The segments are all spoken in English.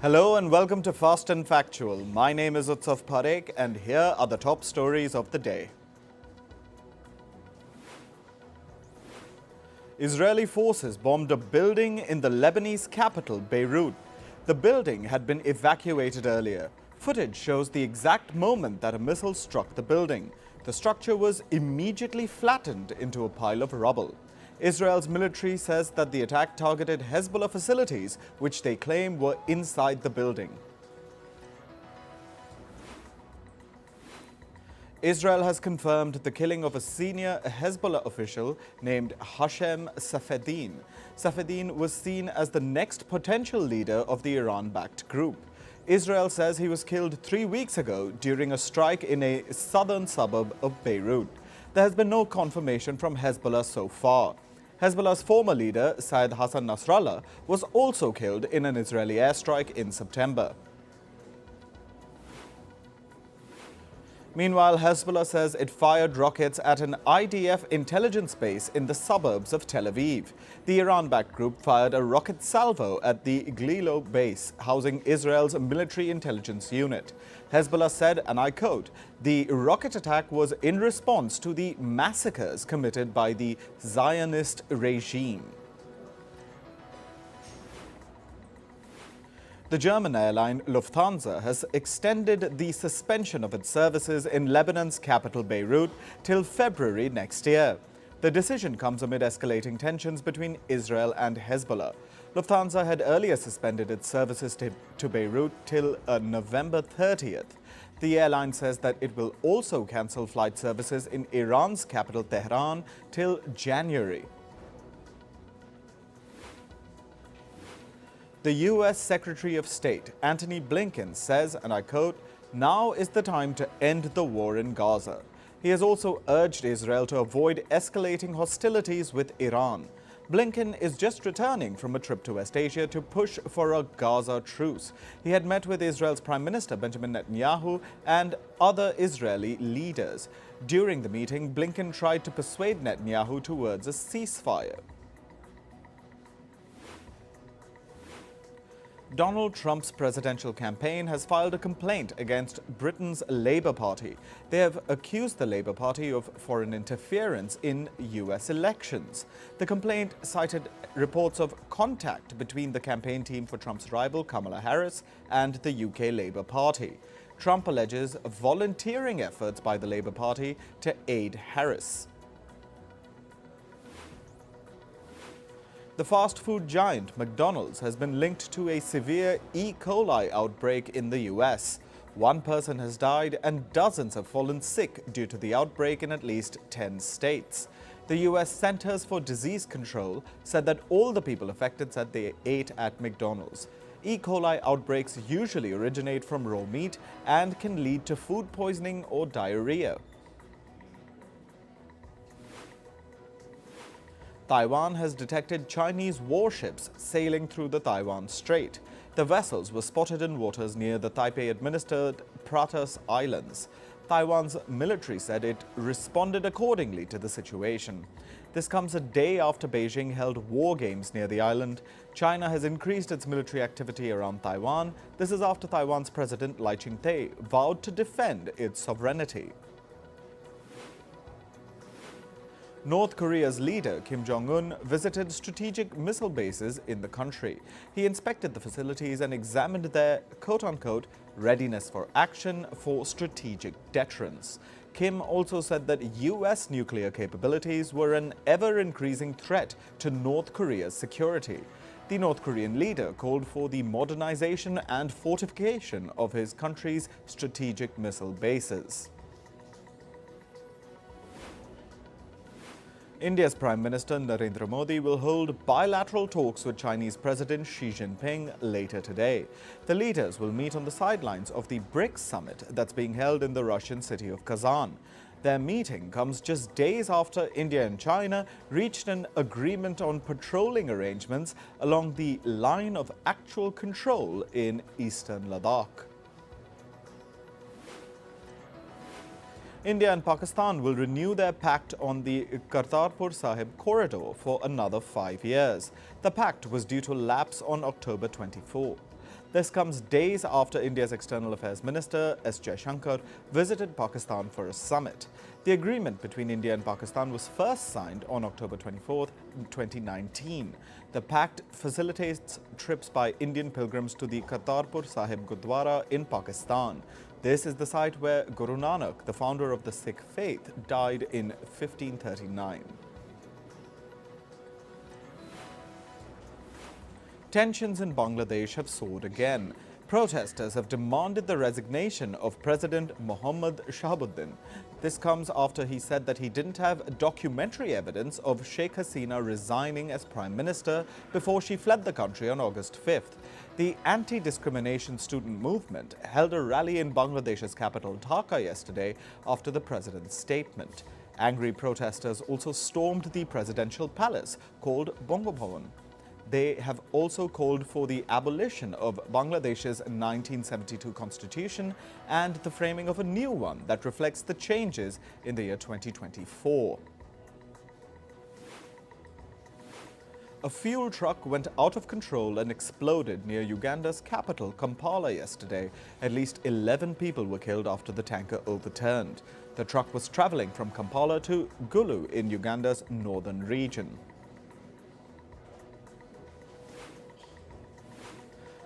Hello and welcome to Fast and Factual. My name is Utsav Parekh and here are the top stories of the day. Israeli forces bombed a building in the Lebanese capital, Beirut. The building had been evacuated earlier. Footage shows the exact moment that a missile struck the building. The structure was immediately flattened into a pile of rubble. Israel's military says that the attack targeted Hezbollah facilities, which they claim were inside the building. Israel has confirmed the killing of a senior Hezbollah official named Hashem Safieddine. Safieddine was seen as the next potential leader of the Iran-backed group. Israel says he was killed 3 weeks ago during a strike in a southern suburb of Beirut. There has been no confirmation from Hezbollah so far. Hezbollah's former leader, Hassan Nasrallah, was also killed in an Israeli airstrike in September. Meanwhile, Hezbollah says it fired rockets at an IDF intelligence base in the suburbs of Tel Aviv. The Iran-backed group fired a rocket salvo at the Ecoli base, housing Israel's military intelligence unit. Hezbollah said, and I quote, "The rocket attack was in response to the massacres committed by the Zionist regime." The German airline Lufthansa has extended the suspension of its services in Lebanon's capital Beirut till February next year. The decision comes amid escalating tensions between Israel and Hezbollah. Lufthansa had earlier suspended its services to Beirut till November 30th. The airline says that it will also cancel flight services in Iran's capital Tehran till January. The U.S. Secretary of State, Antony Blinken, says, and I quote, "Now is the time to end the war in Gaza." He has also urged Israel to avoid escalating hostilities with Iran. Blinken is just returning from a trip to West Asia to push for a Gaza truce. He had met with Israel's Prime Minister Benjamin Netanyahu and other Israeli leaders. During the meeting, Blinken tried to persuade Netanyahu towards a ceasefire. Donald Trump's presidential campaign has filed a complaint against Britain's Labour Party. They have accused the Labour Party of foreign interference in US elections. The complaint cited reports of contact between the campaign team for Trump's rival Kamala Harris and the UK Labour Party. Trump alleges volunteering efforts by the Labour Party to aid Harris. The fast food giant McDonald's has been linked to a severe ecoli outbreak in the US. One person has died and dozens have fallen sick due to the outbreak in at least 10 states. The US Centers for Disease Control said that all the people affected said they ate at McDonald's. E. coli outbreaks usually originate from raw meat and can lead to food poisoning or diarrhea. Taiwan has detected Chinese warships sailing through the Taiwan Strait. The vessels were spotted in waters near the Taipei-administered Pratas Islands. Taiwan's military said it responded accordingly to the situation. This comes a day after Beijing held war games near the island. China has increased its military activity around Taiwan. This is after Taiwan's President Lai Ching-te vowed to defend its sovereignty. North Korea's leader, Kim Jongun, visited strategic missile bases in the country. He inspected the facilities and examined their quote-unquote readiness for action for strategic deterrence. Kim also said that US nuclear capabilities were an ever-increasing threat to North Korea's security. The North Korean leader called for the modernization and fortification of his country's strategic missile bases. India's Prime Minister Narendra Modi will hold bilateral talks with Chinese President Xi Jinping later today. The leaders will meet on the sidelines of the BRICS summit that's being held in the Russian city of Kazan. Their meeting comes just days after India and China reached an agreement on patrolling arrangements along the line of actual control in eastern Ladakh. India and Pakistan will renew their pact on the Kartarpur Sahib corridor for another 5 years. The pact was due to lapse on October 24. This comes days after India's External Affairs Minister S. Jaishankar visited Pakistan for a summit. The agreement between India and Pakistan was first signed on October 24, 2019. The pact facilitates trips by Indian pilgrims to the Kartarpur Sahib Gurdwara in Pakistan. This is the site where Guru Nanak, the founder of the Sikh faith, died in 1539. Tensions in Bangladesh have soared again. Protesters have demanded the resignation of President Mohammad Shahabuddin. This comes after he said that he didn't have documentary evidence of Sheikh Hasina resigning as Prime Minister before she fled the country on August 5th. The anti-discrimination student movement held a rally in Bangladesh's capital Dhaka yesterday after the president's statement. Angry protesters also stormed the presidential palace called Bongo Bhavan. They have also called for the abolition of Bangladesh's 1972 constitution and the framing of a new one that reflects the changes in the year 2024. A fuel truck went out of control and exploded near Uganda's capital, Kampala, yesterday. At least 11 people were killed after the tanker overturned. The truck was traveling from Kampala to Gulu in Uganda's northern region.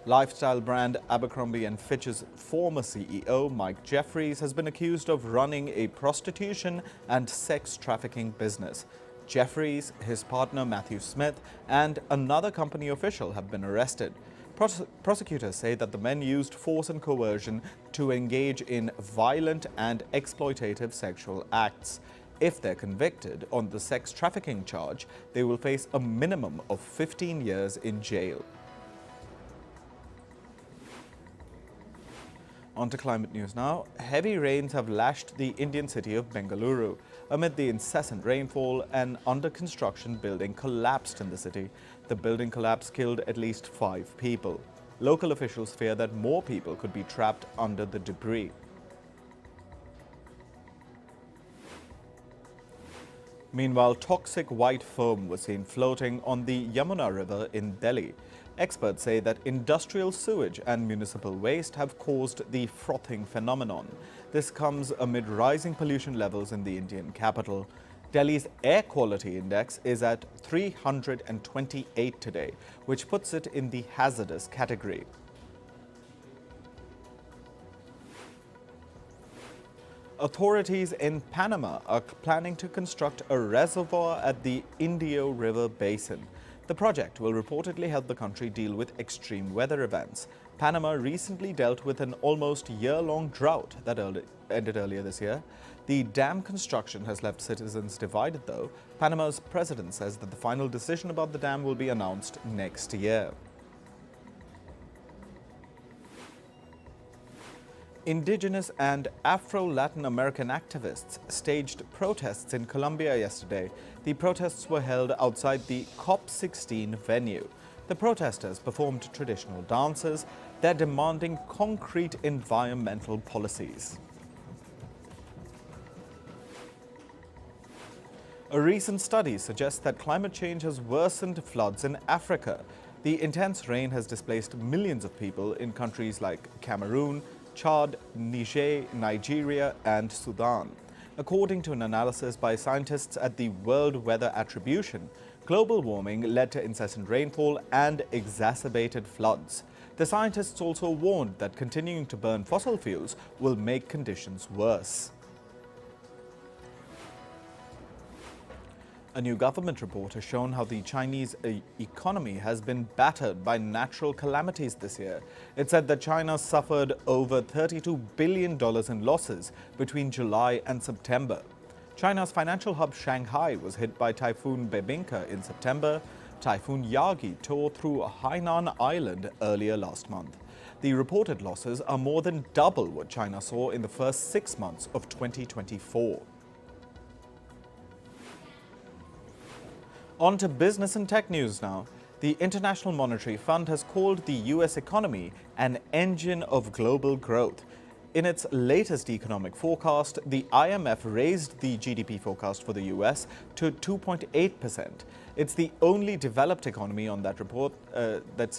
Lifestyle brand Abercrombie & Fitch's former CEO, Mike Jeffries, has been accused of running a prostitution and sex trafficking business. Jeffries, his partner Matthew Smith, and another company official have been arrested. Prosecutors say that the men used force and coercion to engage in violent and exploitative sexual acts. If they're convicted on the sex trafficking charge, they will face a minimum of 15 years in jail. On to climate news now. Heavy rains have lashed the Indian city of Bengaluru. Amid the incessant rainfall, an under-construction building collapsed in the city. The building collapse killed at least 5 people. Local officials fear that more people could be trapped under the debris. Meanwhile, toxic white foam was seen floating on the Yamuna River in Delhi. Experts say that industrial sewage and municipal waste have caused the frothing phenomenon. This comes amid rising pollution levels in the Indian capital. Delhi's air quality index is at 328 today, which puts it in the hazardous category. Authorities in Panama are planning to construct a reservoir at the Indio River basin. The project will reportedly help the country deal with extreme weather events. Panama recently dealt with an almost year-long drought that ended earlier this year. The dam construction has left citizens divided, though. Panama's president says that the final decision about the dam will be announced next year. Indigenous and Afro-Latin American activists staged protests in Colombia yesterday. The protests were held outside the COP16 venue. The protesters performed traditional dances. They're demanding concrete environmental policies. A recent study suggests that climate change has worsened floods in Africa. The intense rain has displaced millions of people in countries like Cameroon, Chad, Niger, Nigeria, and Sudan. According to an analysis by scientists at the World Weather Attribution, global warming led to incessant rainfall and exacerbated floods. The scientists also warned that continuing to burn fossil fuels will make conditions worse. A new government report has shown how the Chinese economy has been battered by natural calamities this year. It said that China suffered over $32 billion in losses between July and September. China's financial hub Shanghai was hit by Typhoon Bebinka in September. Typhoon Yagi tore through Hainan Island earlier last month. The reported losses are more than double what China saw in the first 6 months of 2024. On to business and tech news now. The International Monetary Fund has called the U.S. economy an engine of global growth. In its latest economic forecast, the IMF raised the GDP forecast for the US to 2.8%. It's the only developed economy on that report that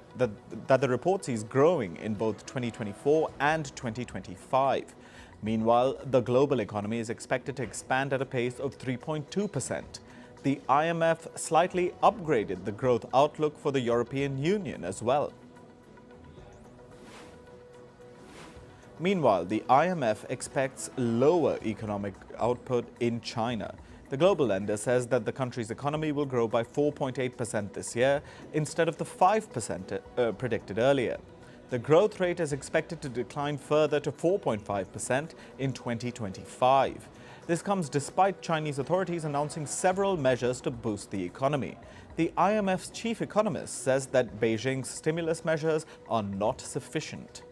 the report sees growing in both 2024 and 2025. Meanwhile, the global economy is expected to expand at a pace of 3.2%. The IMF slightly upgraded the growth outlook for the European Union as well. Meanwhile, the IMF expects lower economic output in China. The global lender says that the country's economy will grow by 4.8% this year instead of the 5% predicted earlier. The growth rate is expected to decline further to 4.5% in 2025. This comes despite Chinese authorities announcing several measures to boost the economy. The IMF's chief economist says that Beijing's stimulus measures are not sufficient.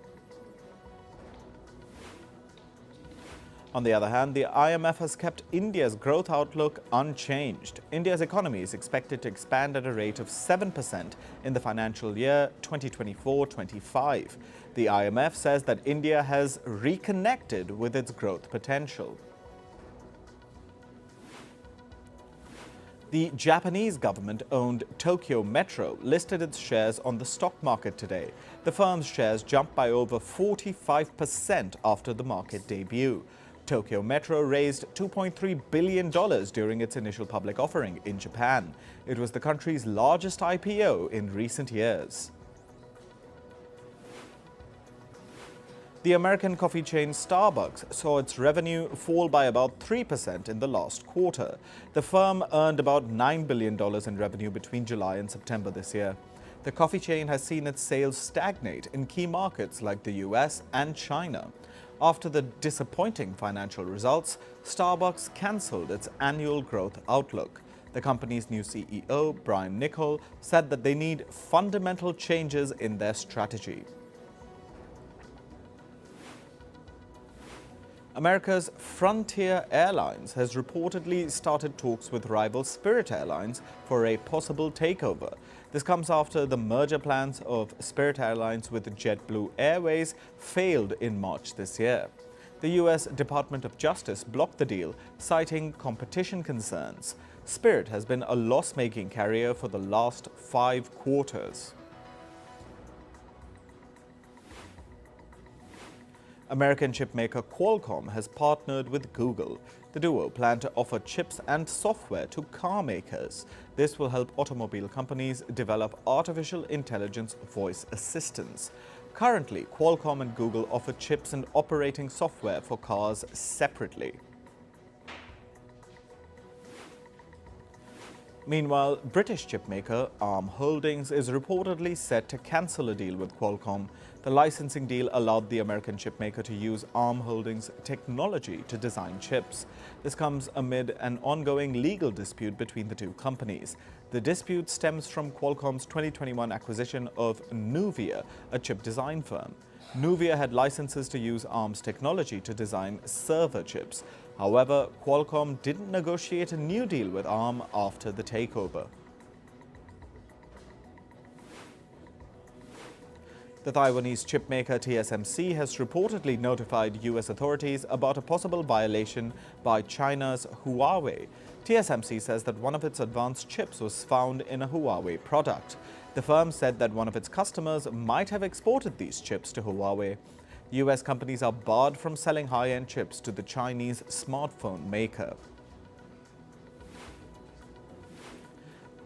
On the other hand, the IMF has kept India's growth outlook unchanged. India's economy is expected to expand at a rate of 7% in the financial year 2024-25. The IMF says that India has reconnected with its growth potential. The Japanese government-owned Tokyo Metro listed its shares on the stock market today. The firm's shares jumped by over 45% after the market debut. Tokyo Metro raised $2.3 billion during its initial public offering in Japan. It was the country's largest IPO in recent years. The American coffee chain Starbucks saw its revenue fall by about 3% in the last quarter. The firm earned about $9 billion in revenue between July and September this year. The coffee chain has seen its sales stagnate in key markets like the US and China. After the disappointing financial results, Starbucks cancelled its annual growth outlook. The company's new CEO, Brian Niccol, said that they need fundamental changes in their strategy. America's Frontier Airlines has reportedly started talks with rival Spirit Airlines for a possible takeover. This comes after the merger plans of Spirit Airlines with JetBlue Airways failed in March this year. The U.S. Department of Justice blocked the deal, citing competition concerns. Spirit has been a loss-making carrier for the last 5 quarters. American chipmaker Qualcomm has partnered with Google. The duo plan to offer chips and software to car makers. This will help automobile companies develop artificial intelligence voice assistants. Currently, Qualcomm and Google offer chips and operating software for cars separately. Meanwhile, British chipmaker Arm Holdings is reportedly set to cancel a deal with Qualcomm. The licensing deal allowed the American chipmaker to use Arm Holdings technology to design chips. This comes amid an ongoing legal dispute between the two companies. The dispute stems from Qualcomm's 2021 acquisition of Nuvia, a chip design firm. Nuvia had licenses to use Arm's technology to design server chips. However, Qualcomm didn't negotiate a new deal with Arm after the takeover. The Taiwanese chipmaker TSMC has reportedly notified U.S. authorities about a possible violation by China's Huawei. TSMC says that one of its advanced chips was found in a Huawei product. The firm said that one of its customers might have exported these chips to Huawei. U.S. companies are barred from selling high-end chips to the Chinese smartphone maker.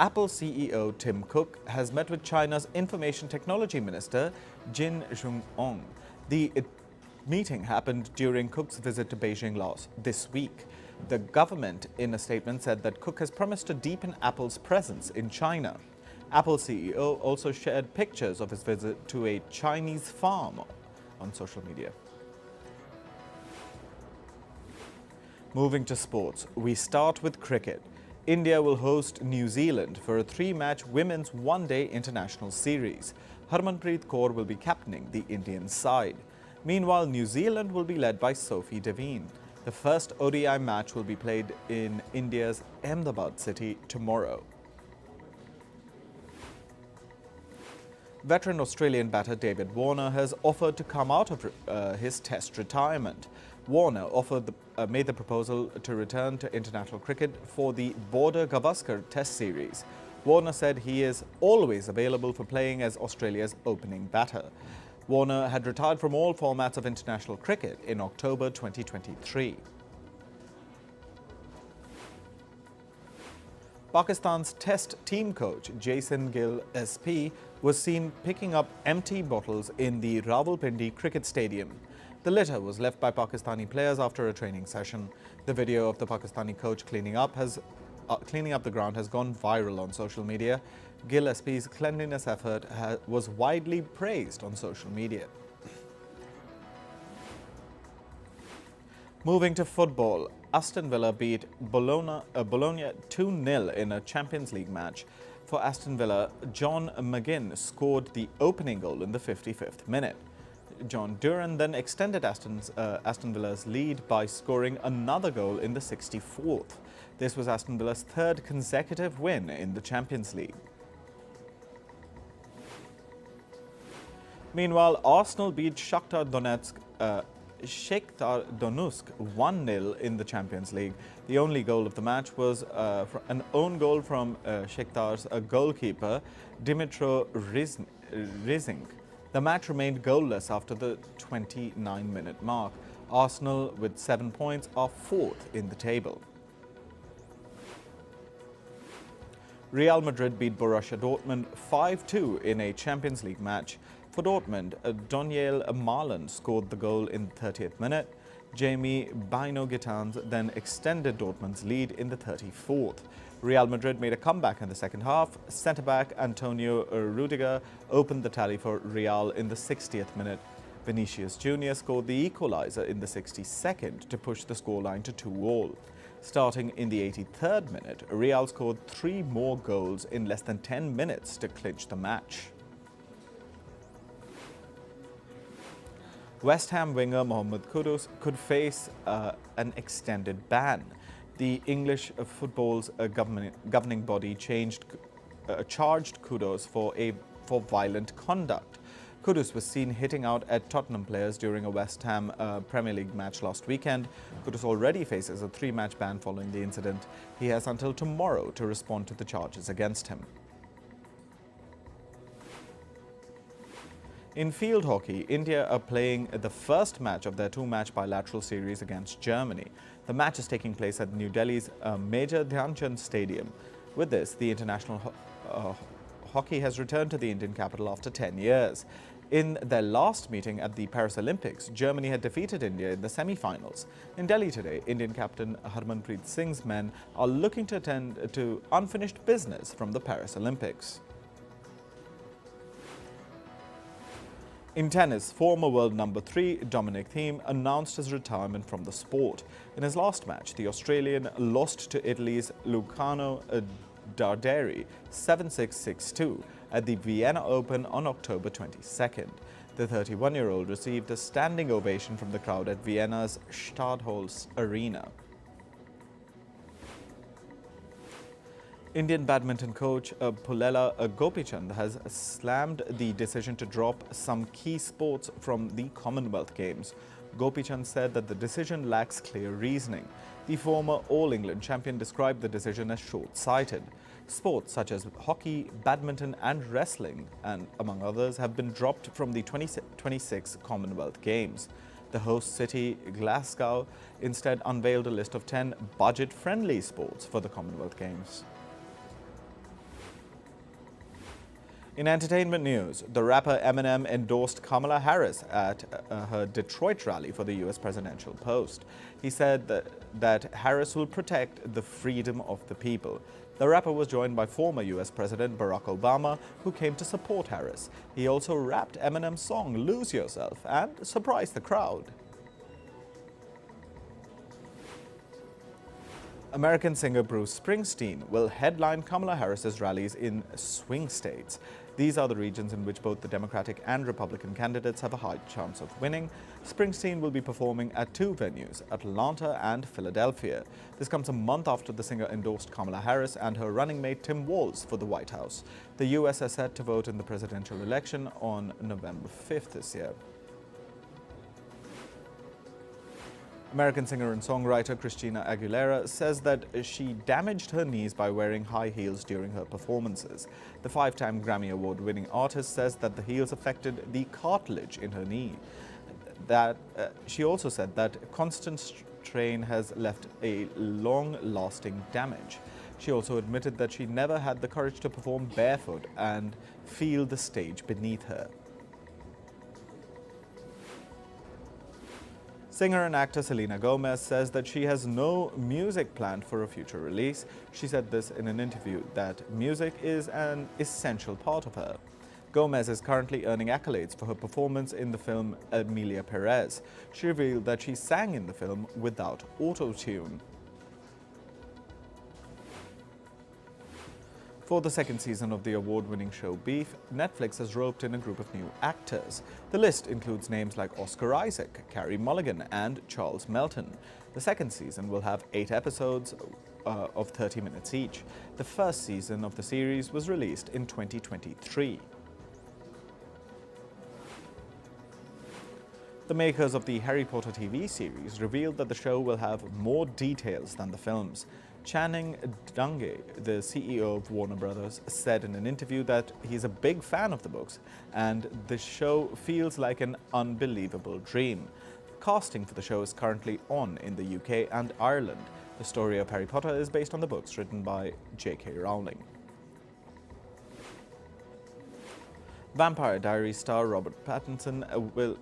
Apple CEO Tim Cook has met with China's Information Technology Minister Kim Jongun. The meeting happened during Cook's visit to Beijing this week. The government, in a statement, said that Cook has promised to deepen Apple's presence in China. Apple CEO also shared pictures of his visit to a Chinese farm on social media. Moving to sports, we start with cricket. India will host New Zealand for a 3-match women's one-day international series. Harmanpreet Kaur will be captaining the Indian side. Meanwhile, New Zealand will be led by Sophie Devine. The first ODI match will be played in India's Ahmedabad city tomorrow. Veteran Australian batter David Warner has offered to come out of his Test retirement. Warner made the proposal to return to international cricket for the Border-Gavaskar Test series. Warner said he is always available for playing as Australia's opening batter. Warner had retired from all formats of international cricket in October 2023. Pakistan's Test team coach Jason Gill SP was seen picking up empty bottles in the Rawalpindi cricket stadium. The litter was left by Pakistani players after a training session. The video of the Pakistani coach cleaning up the ground has gone viral on social media. Gill SP's cleanliness effort was widely praised on social media. Moving to football, Aston Villa beat Bologna 2-0 in a Champions League match. For Aston Villa, John McGinn scored the opening goal in the 55th minute. John Duran then extended Aston Villa's lead by scoring another goal in the 64th. This was Aston Villa's third consecutive win in the Champions League. Meanwhile, Arsenal beat Shakhtar Donetsk 1-0 in the Champions League. The only goal of the match was an own goal from Shakhtar's goalkeeper, Dimitro Rizing. The match remained goalless after the 29-minute mark. Arsenal, with 7 points, are fourth in the table. Real Madrid beat Borussia Dortmund 5-2 in a Champions League match. For Dortmund, Daniel Malen scored the goal in the 30th minute. Jamie Bino Gitans then extended Dortmund's lead in the 34th. Real Madrid made a comeback in the second half. Centre-back Antonio Rudiger opened the tally for Real in the 60th minute. Vinicius Jr. scored the equaliser in the 62nd to push the scoreline to 2-2. Starting in the 83rd minute, Real scored 3 more goals in less than 10 minutes to clinch the match. West Ham winger Mohamed Kudus could face an extended ban. The English football's governing body charged Kudus for violent conduct. Kudus was seen hitting out at Tottenham players during a West Ham Premier League match last weekend. Kudus already faces a 3-match ban following the incident. He has until tomorrow to respond to the charges against him. In field hockey, India are playing the first match of their 2-match bilateral series against Germany. The match is taking place at New Delhi's Major Dhyanchand Stadium. With this, the international hockey has returned to the Indian capital after 10 years. In their last meeting at the Paris Olympics, Germany had defeated India in the semi-finals. In Delhi today, Indian captain Harmanpreet Singh's men are looking to attend to unfinished business from the Paris Olympics. In tennis, former world number 3 Dominic Thiem announced his retirement from the sport. In his last match, the Australian lost to Italy's Luciano Darderi 7-6, 6-2 at the Vienna Open on October 22nd. The 31-year-old received a standing ovation from the crowd at Vienna's Stadtholz Arena. Indian badminton coach Pullela Gopichand has slammed the decision to drop some key sports from the Commonwealth Games. Gopichand said that the decision lacks clear reasoning. The former All-England champion described the decision as short-sighted. Sports such as hockey, badminton and wrestling, and among others, have been dropped from the 2026 Commonwealth Games. The host city, Glasgow, instead unveiled a list of 10 budget-friendly sports for the Commonwealth Games. In entertainment news, the rapper Eminem endorsed Kamala Harris at her Detroit rally for the U.S. presidential post. He said that Harris will protect the freedom of the people. The rapper was joined by former U.S. President Barack Obama, who came to support Harris. He also rapped Eminem's song Lose Yourself and surprised the crowd. American singer Bruce Springsteen will headline Kamala Harris's rallies in swing states. These are the regions in which both the Democratic and Republican candidates have a high chance of winning. Springsteen will be performing at two venues, Atlanta and Philadelphia. This comes a month after the singer endorsed Kamala Harris and her running mate Tim Walz for the White House. The U.S. is set to vote in the presidential election on November 5th this year. American singer and songwriter Christina Aguilera says that she damaged her knees by wearing high heels during her performances. The five-time Grammy Award-winning artist says that the heels affected the cartilage in her knee. She also said that constant strain has left a long-lasting damage. She also admitted that she never had the courage to perform barefoot and feel the stage beneath her. Singer and actor Selena Gomez says that she has no music planned for a future release. She said this in an interview that music is an essential part of her. Gomez is currently earning accolades for her performance in the film Emilia Perez. She revealed that she sang in the film without auto-tune. For the second season of the award-winning show Beef, Netflix has roped in a group of new actors. The list includes names like Oscar Isaac, Carey Mulligan, and Charles Melton. The second season will have 8 episodes of 30 minutes each. The first season of the series was released in 2023. The makers of the Harry Potter TV series revealed that the show will have more details than the films. Channing Dungay, the CEO of Warner Brothers, said in an interview that he's a big fan of the books and the show feels like an unbelievable dream. Casting for the show is currently on in the UK and Ireland. The story of Harry Potter is based on the books written by J.K. Rowling. Vampire Diaries star Robert Pattinson will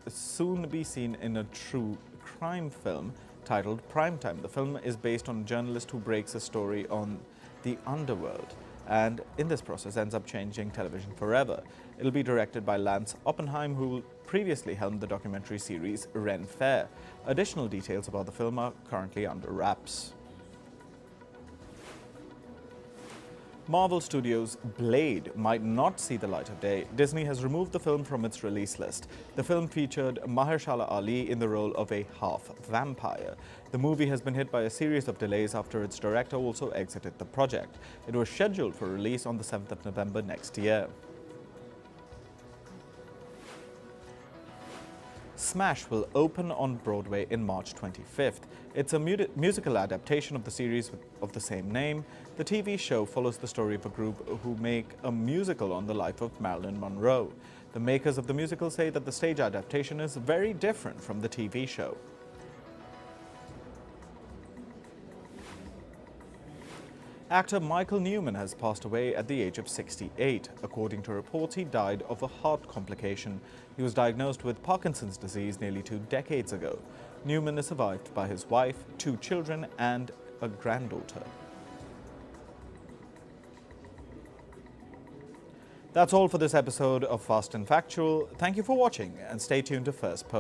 soon be seen in a true crime film titled Primetime. The film is based on a journalist who breaks a story on the underworld and in this process ends up changing television forever. It'll be directed by Lance Oppenheim, who previously helmed the documentary series Ren Fair. Additional details about the film are currently under wraps. Marvel Studios' Blade might not see the light of day. Disney has removed the film from its release list. The film featured Mahershala Ali in the role of a half-vampire. The movie has been hit by a series of delays after its director also exited the project. It was scheduled for release on the 7th of November next year. Smash will open on Broadway in March 25th. It's a musical adaptation of the series of the same name. The TV show follows the story of a group who make a musical on the life of Marilyn Monroe. The makers of the musical say that the stage adaptation is very different from the TV show. Actor Michael Newman has passed away at the age of 68. According to reports, he died of a heart complication. He was diagnosed with Parkinson's disease nearly 2 decades ago. Newman is survived by his wife, 2 children, and a granddaughter. That's all for this episode of Fast and Factual. Thank you for watching and stay tuned to Firstpost.